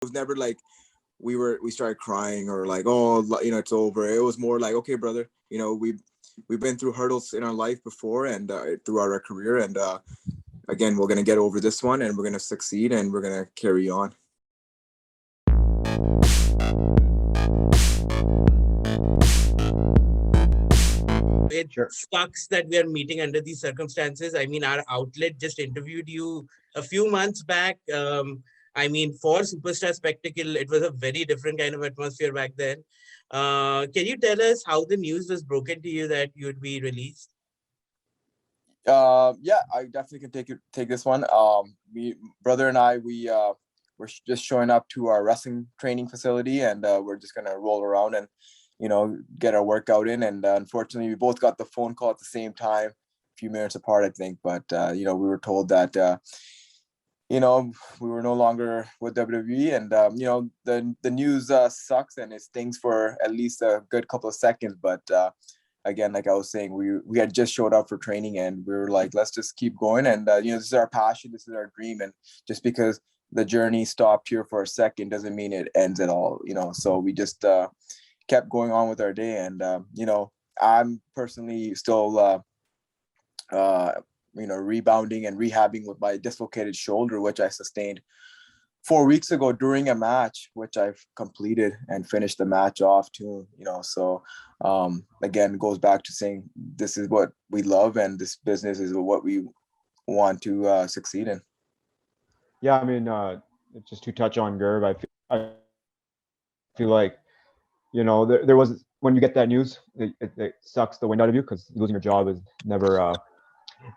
was never like we started crying or like, oh, it's over. It was more like, okay, brother, we've been through hurdles in our life before and throughout our career, and again, we're gonna get over this one and we're gonna succeed and we're gonna carry on. It Sure. sucks that we are meeting under these circumstances. I mean, our outlet just interviewed you a few months back. I mean, for Superstar Spectacle, it was a very different kind of atmosphere back then. Can you tell us how the news was broken to you that you would be released? Yeah, I definitely can take this one. Me brother and I, we're just showing up to our wrestling training facility, and we're just gonna roll around and get our workout in. And unfortunately, we both got the phone call at the same time, a few minutes apart, I think. But we were told that we were no longer with WWE, and the news sucks and it stings for at least a good couple of seconds. But again, like I was saying, we had just showed up for training, and we were like, let's just keep going. And this is our passion, this is our dream, and just because the journey stopped here for a second doesn't mean it ends at all. So we just kept going on with our day, and I'm personally still rebounding and rehabbing with my dislocated shoulder, which I sustained 4 weeks ago during a match, which I've completed and finished the match off too. So again, it goes back to saying this is what we love, and this business is what we want to succeed in. Yeah, I mean, just to touch on Gurv, I feel like, there was, when you get that news, it sucks the wind out of you, because losing your job is never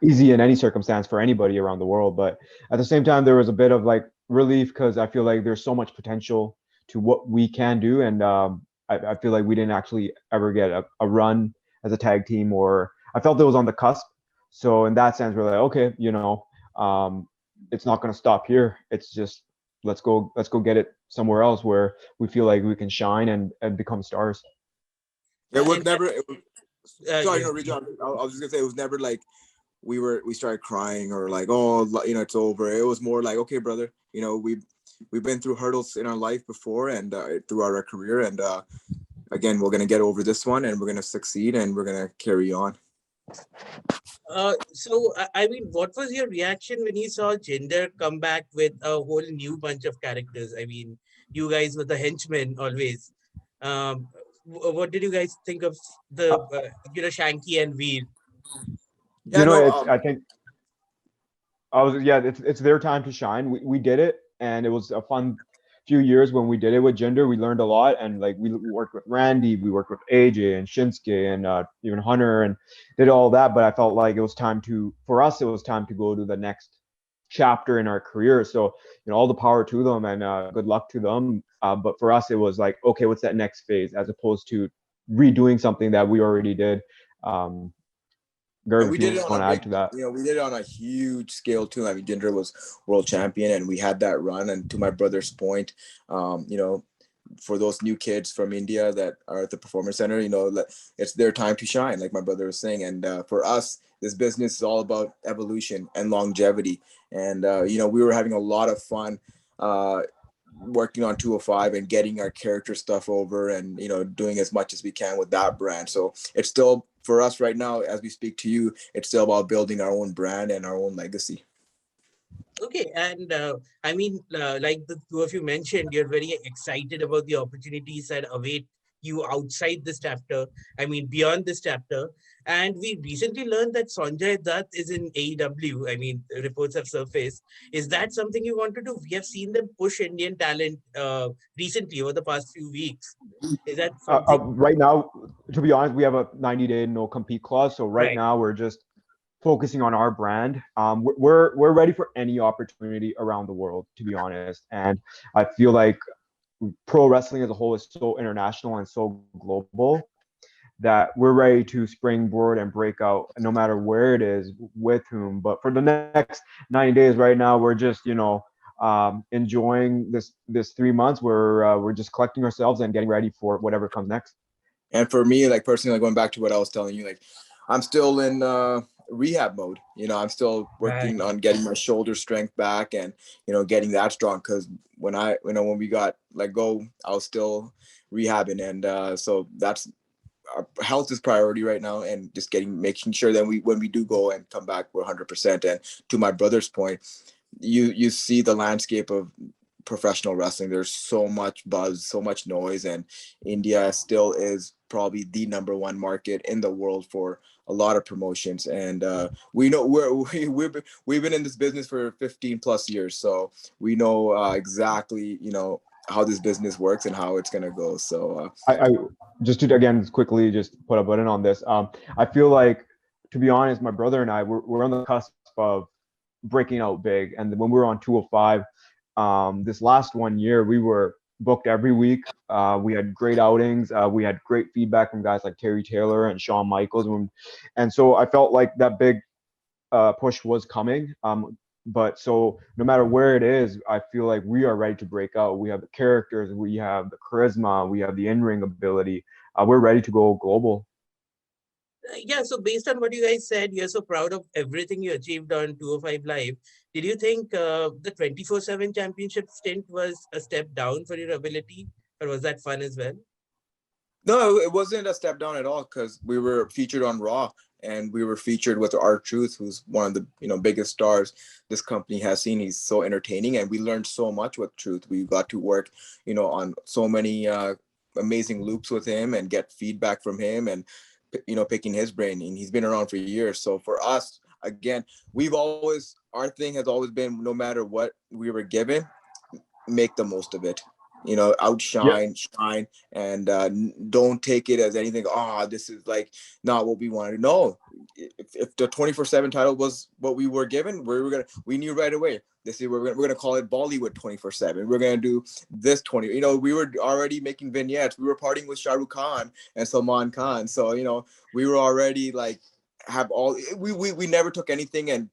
easy in any circumstance for anybody around the world. But at the same time, there was a bit of like relief, because I feel like there's so much potential to what we can do. And I feel like we didn't actually ever get a run as a tag team, or I felt it was on the cusp. So in that sense, we're like, okay, it's not going to stop here. It's just, let's go get it somewhere else where we feel like we can shine and become stars. It was And never. It was, sorry, yes, no, Rich, I was just gonna say it was never like we started crying or like, oh, it's over. It was more like, okay, brother, we've been through hurdles in our life before and throughout our career, and again, we're gonna get over this one and we're gonna succeed and we're gonna carry on. I mean, what was your reaction when you saw Jinder come back with a whole new bunch of characters? I mean, you guys were the henchmen always. What did you guys think of the, Shanky and Veer? Yeah, no, It's, I think, yeah, it's their time to shine. We did it, and it was a fun few years when we did it with Jinder. We learned a lot, and like we worked with Randy, we worked with AJ and Shinsuke, and even Hunter, and did all that. But I felt like it was time for us, it was time to go to the next chapter in our career. So all the power to them, and good luck to them. But for us, it was like, okay, what's that next phase, as opposed to redoing something that we already did. Gurv, and if we you did want it to on a add big, to that. we did it on a huge scale too. I mean, Jinder was world champion, and we had that run. And to my brother's point, for those new kids from India that are at the performance center, it's their time to shine, like my brother was saying. And for us, this business is all about evolution and longevity. And we were having a lot of fun working on 205 and getting our character stuff over, and doing as much as we can with that brand. So it's still, for us right now, as we speak to you, it's still about building our own brand and our own legacy. Okay, and I mean, like the two of you mentioned, you're very excited about the opportunities that await you outside this chapter. I mean, beyond this chapter. And we recently learned that Sanjay Dutt is in AEW. I mean, reports have surfaced. Is that something you want to do? We have seen them push Indian talent recently over the past few weeks. Is that something? Right now, to be honest, we have a 90-day no compete clause. So right Right. now, we're just focusing on our brand. We're ready for any opportunity around the world, to be honest. And I feel like pro wrestling as a whole is so international and so global that we're ready to springboard and break out, no matter where it is, with whom. But for the next 90 days, right now, we're just enjoying this 3 months. We're just collecting ourselves and getting ready for whatever comes next. And for me, like personally, like going back to what I was telling you, like I'm still in rehab mode. I'm still Right. working on getting my shoulder strength back and, getting that strong. Cause when we got let go, I was still rehabbing. And so that's our health is priority right now, and just making sure that when we do go and come back, we're 100%. And to my brother's point, you see the landscape of professional wrestling. There's so much buzz, so much noise, and India still is probably the number one market in the world for a lot of promotions. And we know we've been in this business for 15 plus years, so we know exactly how this business works and how it's gonna go. So I just to again quickly just put a button on this. I feel like, to be honest, my brother and I we're on the cusp of breaking out big. And when we were on 205, this last 1 year, we were booked every week. We had great outings. We had great feedback from guys like Terry Taylor and Shawn Michaels. And so I felt like that big push was coming. But so no matter where it is, I feel like we are ready to break out. We have the characters, we have the charisma, we have the in-ring ability. We're ready to go global. Yeah, so based on what you guys said, you're so proud of everything you achieved on 205 Live. Did you think the 24/7 championship stint was a step down for your ability, or was that fun as well? No, it wasn't a step down at all, because we were featured on Raw, and we were featured with R-Truth, who's one of the biggest stars this company has seen. He's so entertaining, and we learned so much with Truth. We got to work, on so many amazing loops with him and get feedback from him, and picking his brain. And he's been around for years. So for us, again, our thing has always been, no matter what we were given, make the most of it. Yeah, Outshine, shine, and don't take it as anything. This is like not what we wanted. No, if the 24/7 title was what we were given, we knew right away. This is we're gonna call it Bollywood 24/7. We're gonna do this 20. We were already making vignettes. We were partying with Shah Rukh Khan and Salman Khan. So we were already like we never took anything, and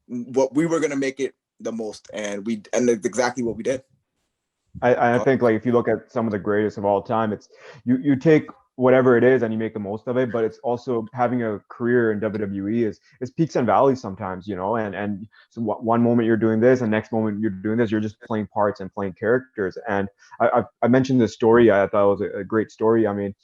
what we were gonna make it the most, and that's exactly what we did. I think, like, if you look at some of the greatest of all time, it's you take whatever it is and you make the most of it. But it's also having a career in WWE is peaks and valleys sometimes, and so one moment you're doing this and next moment you're doing this. You're just playing parts and playing characters. And I mentioned this story. I thought it was a great story. I mean,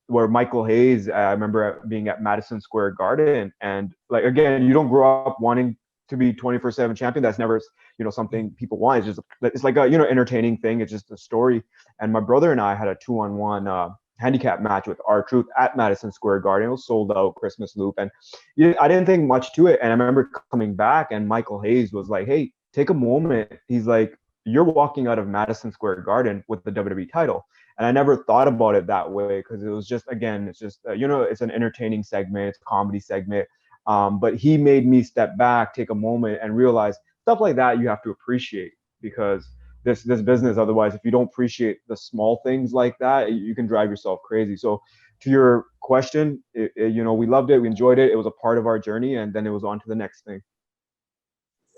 where Michael Hayes, I remember being at Madison Square Garden, and like, again, you don't grow up wanting to be 24/7 champion. That's never something people want. It's like a entertaining thing. It's just a story. And my brother and I had a 2-on-1 handicap match with R-Truth at Madison Square Garden. It was sold out, Christmas loop, and I didn't think much to it. And I remember coming back, and Michael Hayes was like, "Hey, take a moment." He's like, "You're walking out of Madison Square Garden with the WWE title." And I never thought about it that way, because it was just, again, it's just it's an entertaining segment, it's a comedy segment. But he made me step back, take a moment, and realize stuff like that you have to appreciate, because this business, otherwise, if you don't appreciate the small things like that, you can drive yourself crazy. So to your question, we loved it, we enjoyed it, it was a part of our journey, and then it was on to the next thing.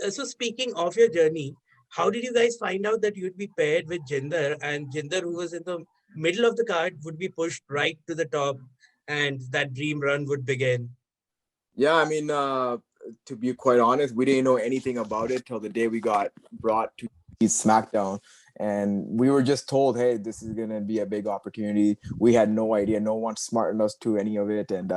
So speaking of your journey, how did you guys find out that you'd be paired with Jinder, and Jinder, who was in the middle of the card, would be pushed right to the top, and that dream run would begin? Yeah, I mean, to be quite honest, we didn't know anything about it till the day we got brought to SmackDown, and we were just told, "Hey, this is gonna be a big opportunity." We had no idea. No one smartened us to any of it, and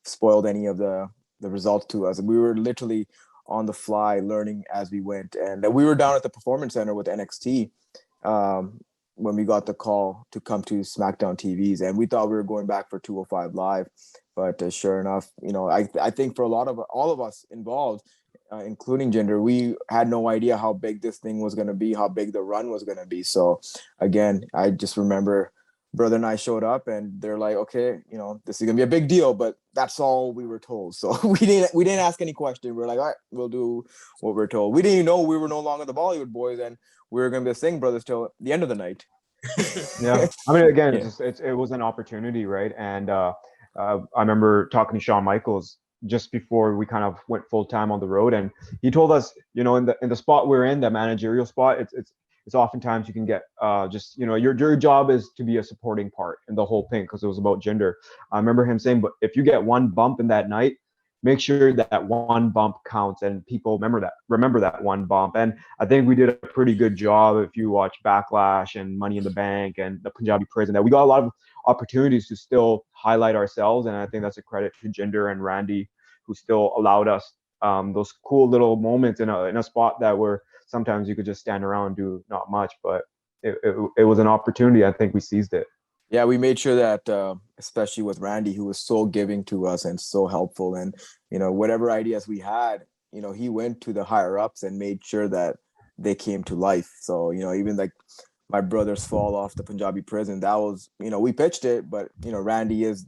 spoiled any of the results to us. We were literally on the fly, learning as we went. And we were down at the Performance Center with NXT. When we got the call to come to SmackDown TVs, and we thought we were going back for 205 Live, but sure enough, I think for all of us involved, including Jinder, we had no idea how big this thing was going to be, how big the run was going to be. So again, I just remember brother and I showed up, and they're like, "Okay, this is gonna be a big deal," but that's all we were told. So we didn't ask any question. We're like, "All right, we'll do what we're told." We didn't even know we were no longer the Bollywood Boys, and we were gonna be the Singh brothers till the end of the night. Yeah, I mean, again, Yeah. it was an opportunity, right? And I remember talking to Shawn Michaels just before we kind of went full time on the road, and he told us, in the spot we're in, the managerial spot, it's oftentimes you can get just your job is to be a supporting part in the whole thing, because it was about Jinder. I remember him saying, but if you get one bump in that night, make sure that one bump counts and people remember that one bump. And I think we did a pretty good job. If you watch Backlash and Money in the Bank and the Punjabi Prison, that we got a lot of opportunities to still highlight ourselves. And I think that's a credit to Jinder and Randy, who still allowed us those cool little moments in a spot that were sometimes you could just stand around and do not much, but it was an opportunity. I think we seized it. Yeah, we made sure that, especially with Randy, who was so giving to us and so helpful, and whatever ideas we had, he went to the higher ups and made sure that they came to life. So even like my brother's fall off the Punjabi Prison, that was we pitched it, but Randy is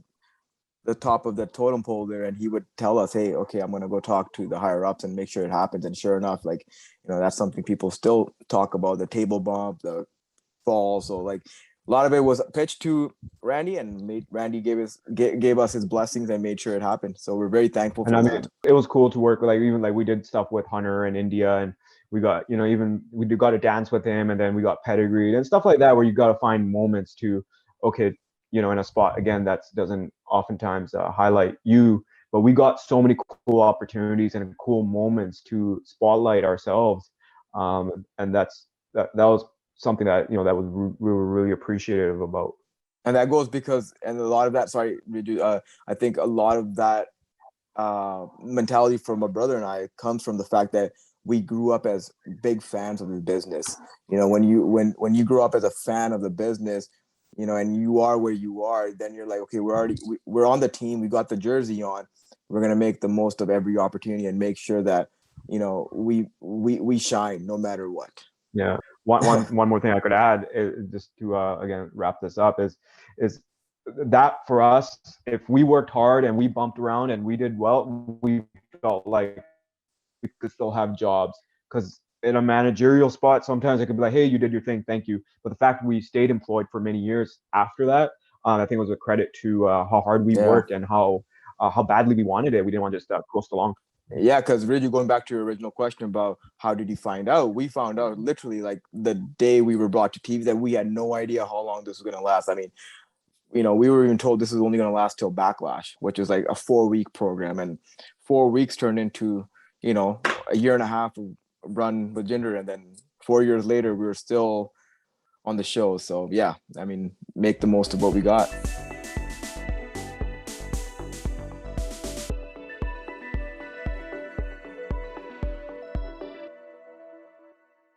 the top of the totem pole there, and he would tell us, hey, okay, I'm gonna go talk to the higher ups and make sure it happens. And sure enough, like that's something people still talk about, the table bump, the fall. So like a lot of it was pitched to Randy, and Randy gave us his blessings and made sure it happened. So we're very thankful for that. It was cool to work with, like, even like we did stuff with Hunter in India, and we got even we got to dance with him, and then we got pedigreed and stuff like that, where you got to find moments to, okay, in a spot again that doesn't oftentimes highlight you, but we got so many cool opportunities and cool moments to spotlight ourselves, and that was something that we were really appreciative about. And that goes because, and a lot of that, I think a lot of that mentality from my brother and I comes from the fact that we grew up as big fans of the business. When you grow up as a fan of the business, and you are where you are, then you're like, okay, we're on the team, we got the jersey on, we're gonna make the most of every opportunity and make sure that we shine no matter what. Yeah. One more thing I could add is just to again wrap this up is that for us, if we worked hard and we bumped around and we did well, we felt like we could still have jobs. Because in a managerial spot, sometimes it could be like, hey, you did your thing, thank you. But the fact that we stayed employed for many years after that, I think it was a credit to how hard we worked and how badly we wanted it. We didn't want to just coast along. Yeah, because really going back to your original question about how did you find out, we found out literally like the day we were brought to TV, that we had no idea how long this was going to last. I mean, we were even told this is only going to last till Backlash, which is like a 4-week program, and 4 weeks turned into a year and a half of run with Jinder, and then 4 years later we were still on the show. So yeah, I mean, make the most of what we got.